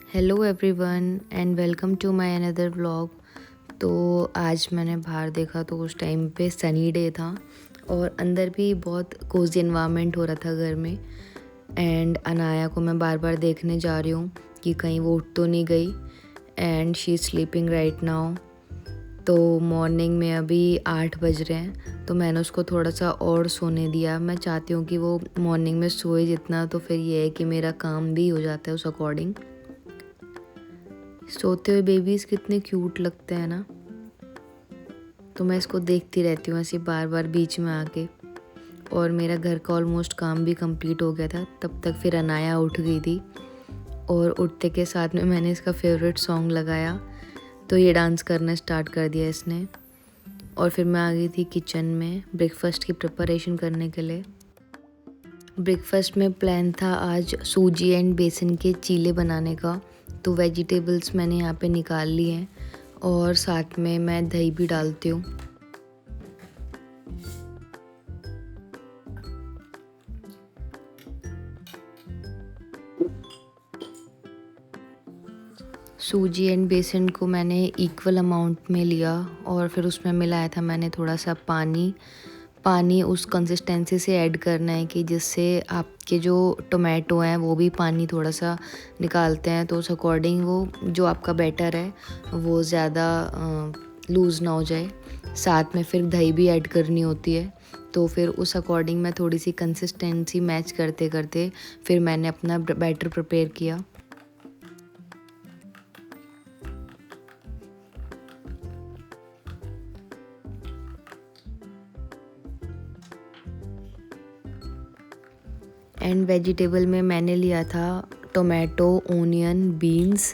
Hello everyone and welcome to my another vlog. तो आज मैंने बाहर देखा तो उस टाइम पे सनी डे था और अंदर भी बहुत कोजी एनवायरनमेंट हो रहा था घर में। एंड अनाया को मैं बार बार देखने जा रही हूँ कि कहीं वो उठ तो नहीं गई। And she is sleeping right now. तो मॉर्निंग में अभी 8 बज रहे हैं तो मैंने उसको थोड़ा सा और सोने दिया। मैं चाहती हूँ कि वो मॉर्निंग में सोए जितना, तो फिर ये है कि मेरा काम भी हो जाता है उस अकॉर्डिंग। सोते हुए बेबीज़ कितने क्यूट लगते हैं ना। तो मैं इसको देखती रहती हूँ ऐसे बार बार बीच में आके। और मेरा घर का ऑलमोस्ट काम भी कंप्लीट हो गया था तब तक फिर अनाया उठ गई थी। और उठते के साथ में मैंने इसका फेवरेट सॉन्ग लगाया तो ये डांस करना स्टार्ट कर दिया इसने। और फिर मैं आ गई थी किचन में ब्रेकफास्ट की प्रिपरेशन करने के लिए। ब्रेकफास्ट में प्लान था आज सूजी एंड बेसन के चीले बनाने का। तो वेजिटेबल्स मैंने यहाँ पे निकाल ली हैं और साथ में मैं दही भी डालती हूँ। सूजी एंड बेसन को मैंने इक्वल अमाउंट में लिया और फिर उसमें मिलाया था मैंने थोड़ा सा पानी। पानी उस कंसिस्टेंसी से ऐड करना है कि जिससे आपके जो टोमेटो हैं वो भी पानी थोड़ा सा निकालते हैं, तो उस अकॉर्डिंग वो जो आपका बैटर है वो ज़्यादा लूज़ ना हो जाए। साथ में फिर दही भी ऐड करनी होती है, तो फिर उस अकॉर्डिंग मैं थोड़ी सी कंसिस्टेंसी मैच करते करते फिर मैंने अपना बैटर प्रिपेयर किया। एंड वेजिटेबल में मैंने लिया था टोमेटो, ओनियन, बीन्स,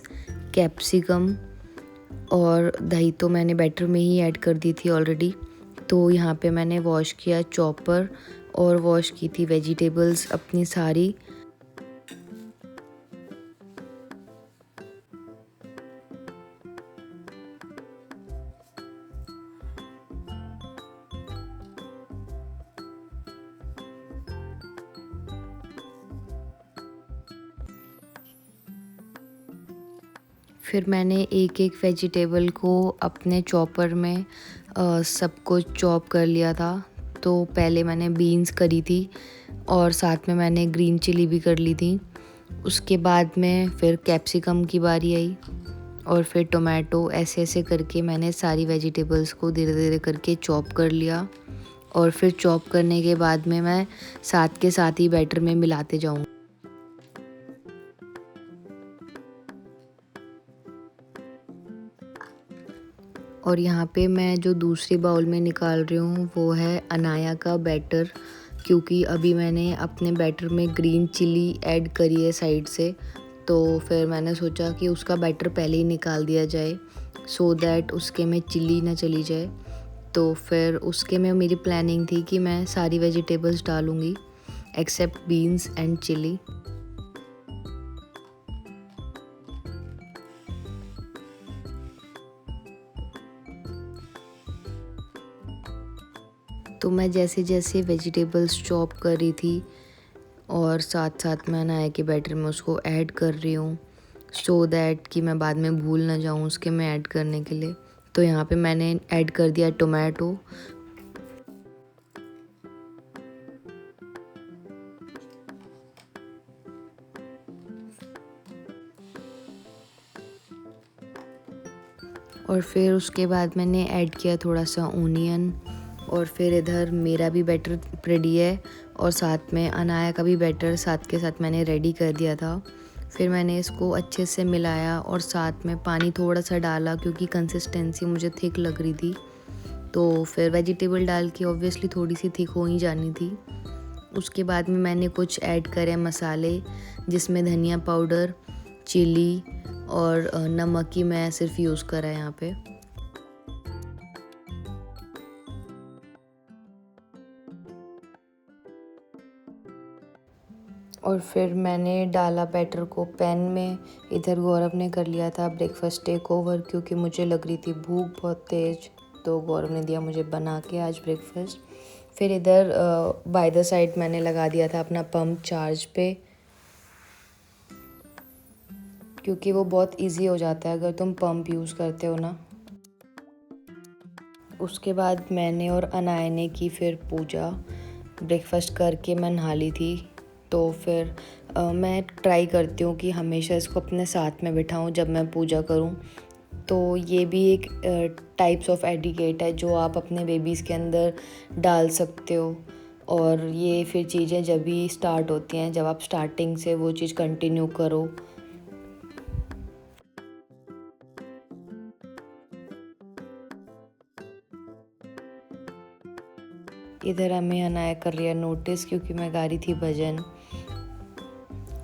कैप्सिकम और दही तो मैंने बैटर में ही ऐड कर दी थी ऑलरेडी। तो यहाँ पे मैंने वॉश किया चॉपर और वॉश की थी वेजिटेबल्स अपनी सारी। फिर मैंने एक एक वेजिटेबल को अपने चॉपर में सबको चॉप कर लिया था। तो पहले मैंने बीन्स करी थी और साथ में मैंने ग्रीन चिली भी कर ली थी। उसके बाद में फिर कैप्सिकम की बारी आई और फिर टोमेटो। ऐसे ऐसे करके मैंने सारी वेजिटेबल्स को धीरे धीरे करके चॉप कर लिया। और फिर चॉप करने के बाद में मैं साथ के साथ ही बैटर में मिलाते जाऊँगी। और यहाँ पे मैं जो दूसरी बाउल में निकाल रही हूँ वो है अनाया का बैटर, क्योंकि अभी मैंने अपने बैटर में ग्रीन चिली ऐड करी है साइड से। तो फिर मैंने सोचा कि उसका बैटर पहले ही निकाल दिया जाए सो दैट उसके में चिली ना चली जाए। तो फिर उसके में मेरी प्लानिंग थी कि मैं सारी वेजिटेबल्स डालूँगी एक्सेप्ट बीन्स एंड चिली। तो मैं जैसे जैसे वेजिटेबल्स चॉप कर रही थी और साथ साथ मैं अनाया के बैटर में उसको ऐड कर रही हूँ सो दैट कि मैं बाद में भूल ना जाऊँ उसके में ऐड करने के लिए। तो यहाँ पे मैंने ऐड कर दिया टोमेटो। और फिर उसके बाद मैंने ऐड किया थोड़ा सा ओनियन। और फिर इधर मेरा भी बैटर रेडी है और साथ में अनाया का भी बैटर साथ के साथ मैंने रेडी कर दिया था। फिर मैंने इसको अच्छे से मिलाया और साथ में पानी थोड़ा सा डाला क्योंकि कंसिस्टेंसी मुझे थिक लग रही थी। तो फिर वेजिटेबल डाल के ऑब्वियसली थोड़ी सी थिक हो ही जानी थी। उसके बाद में मैंने कुछ ऐड करे मसाले, जिसमें धनिया पाउडर, चिली और नमक ही मैं सिर्फ यूज़ करा है यहाँ पे। और फिर मैंने डाला बैटर को पैन में। इधर गौरव ने कर लिया था ब्रेकफास्ट टेक ओवर क्योंकि मुझे लग रही थी भूख बहुत तेज़। तो गौरव ने दिया मुझे बना के आज ब्रेकफास्ट। फिर इधर बाय द साइड मैंने लगा दिया था अपना पंप चार्ज पे। क्योंकि वो बहुत इजी हो जाता है अगर तुम पंप यूज़ करते हो ना। उसके बाद मैंने और अनाया ने की फिर पूजा। ब्रेकफास्ट करके मैं नहा ली थी। तो फिर मैं ट्राई करती हूँ कि हमेशा इसको अपने साथ में बिठाऊँ जब मैं पूजा करूँ। तो ये भी एक टाइप्स ऑफ एटिकेट है जो आप अपने बेबीज़ के अंदर डाल सकते हो। और ये फिर चीज़ें जब भी स्टार्ट होती हैं, जब आप स्टार्टिंग से वो चीज़ कंटिन्यू करो। इधर हमें अनाया कर लिया नोटिस क्योंकि मैं गा रही थी भजन।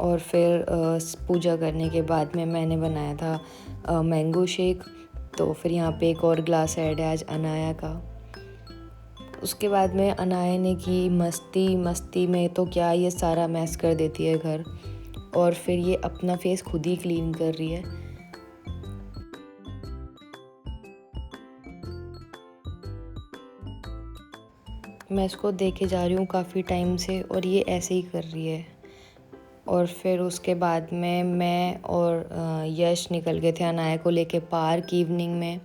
और फिर पूजा करने के बाद में मैंने बनाया था मैंगो शेक। तो फिर यहाँ पे एक और ग्लास ऐड है आज अनाया का। उसके बाद में अनाया ने की मस्ती मस्ती में तो क्या ये सारा मैस कर देती है घर। और फिर ये अपना फेस खुद ही क्लीन कर रही है। मैं इसको देखे जा रही हूँ काफ़ी टाइम से और ये ऐसे ही कर रही है। और फिर उसके बाद में मैं और यश निकल गए थे अनाया को लेके पार्क इवनिंग में।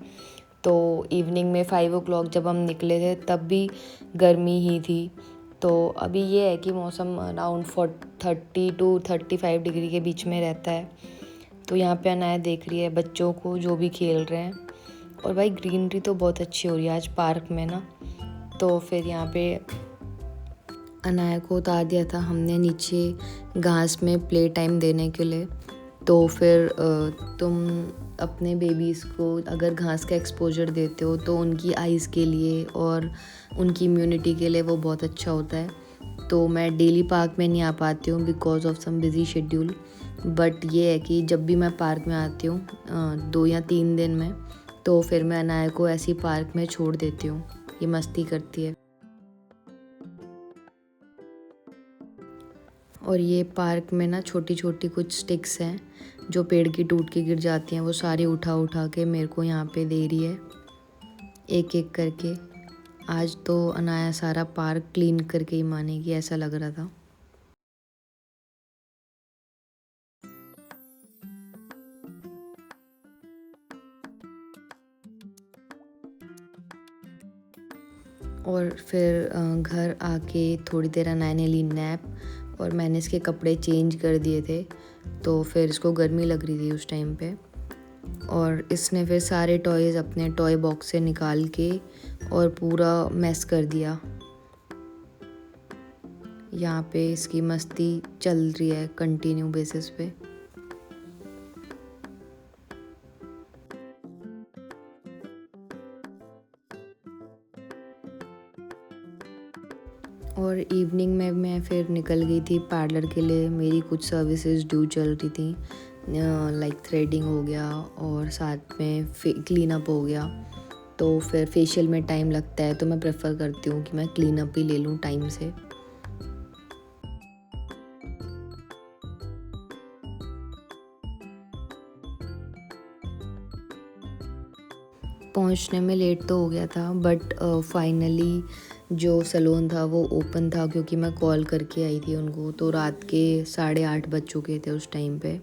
तो इवनिंग में 5 o'clock जब हम निकले थे तब भी गर्मी ही थी। तो अभी ये है कि मौसम अराउंड 30 to 35 डिग्री के बीच में रहता है। तो यहाँ पे अनाया देख रही है बच्चों को जो भी खेल रहे हैं। और भाई ग्रीनरी तो बहुत अच्छी हो रही है आज पार्क में ना। तो फिर यहाँ पे अनाया को उतार दिया था हमने नीचे घास में प्ले टाइम देने के लिए। तो फिर तुम अपने बेबीज़ को अगर घास का एक्सपोजर देते हो तो उनकी आइज़ के लिए और उनकी इम्यूनिटी के लिए वो बहुत अच्छा होता है। तो मैं डेली पार्क में नहीं आ पाती हूँ because of some busy schedule. But ये है कि जब भी मैं पार्क में आती हूँ 2 या 3 दिन में, तो फिर मैं अनाया को ऐसी पार्क में छोड़ देती हूँ। ये मस्ती करती है। और ये पार्क में ना छोटी छोटी कुछ स्टिक्स हैं जो पेड़ की टूट के गिर जाती हैं, वो सारी उठा उठा के मेरे को यहाँ पे दे रही है एक एक करके। आज तो अनाया सारा पार्क क्लीन करके ही मानेगी ऐसा लग रहा था। और फिर घर आके थोड़ी देर अनाया ने ली नैप और मैंने इसके कपड़े चेंज कर दिए थे। तो फिर इसको गर्मी लग रही थी उस टाइम पे। और इसने फिर सारे टॉयज़ अपने टॉय बॉक्स से निकाल के और पूरा मैस कर दिया। यहाँ पे इसकी मस्ती चल रही है कंटिन्यू बेसिस पे। और इवनिंग में मैं फिर निकल गई थी पार्लर के लिए। मेरी कुछ सर्विसेज ड्यू चल रही थी, लाइक थ्रेडिंग हो गया और साथ में क्लीन अप हो गया। तो फिर फेशियल में टाइम लगता है तो मैं प्रेफर करती हूँ कि मैं क्लीन अप ही ले लूँ टाइम से। पहुँचने में लेट तो हो गया था बट फाइनली जो सैलून था वो ओपन था क्योंकि मैं कॉल करके आई थी उनको। तो रात के 8:30 बज चुके थे उस टाइम पे।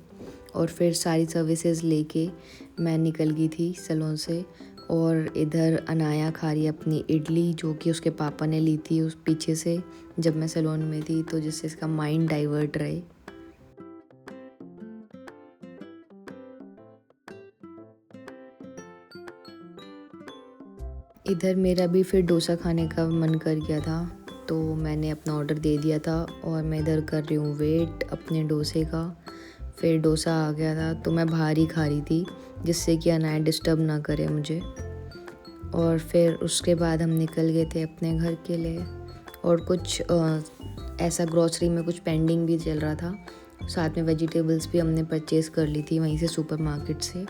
और फिर सारी सर्विसेज लेके मैं निकल गई थी सैलून से। और इधर अनाया खा रही है अपनी इडली जो कि उसके पापा ने ली थी उस पीछे से जब मैं सैलून में थी, तो जिससे इसका माइंड डाइवर्ट रहे। इधर मेरा भी फिर डोसा खाने का मन कर गया था तो मैंने अपना ऑर्डर दे दिया था और मैं इधर कर रही हूँ वेट अपने डोसे का। फिर डोसा आ गया था तो मैं बाहर ही खा रही थी जिससे कि अनाया डिस्टर्ब ना करे मुझे। और फिर उसके बाद हम निकल गए थे अपने घर के लिए। और कुछ ऐसा ग्रॉसरी में कुछ पेंडिंग भी चल रहा था। साथ में वेजिटेबल्स भी हमने परचेज़ कर ली थी वहीं से सुपरमार्केट से।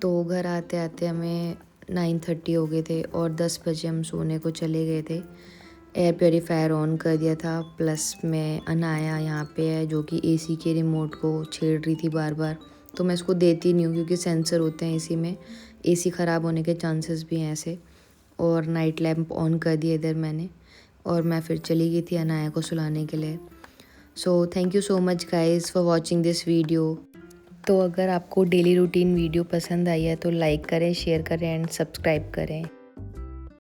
तो घर आते आते हमें 9:30 हो गए थे और 10 बजे हम सोने को चले गए थे। एयर प्योरीफायर ऑन कर दिया था, प्लस में अनाया यहाँ पे है जो कि एसी के रिमोट को छेड़ रही थी बार बार। तो मैं इसको देती नहीं हूँ क्योंकि सेंसर होते हैं एसी में, एसी ख़राब होने के चांसेस भी हैं ऐसे। और नाइट लैम्प ऑन कर दिया इधर मैंने। और मैं फिर चली गई थी अनाया को सुलाने के लिए। So thank you so much guys for watching this video. तो अगर आपको डेली रूटीन वीडियो पसंद आई है तो लाइक करें, शेयर करें एंड सब्सक्राइब करें।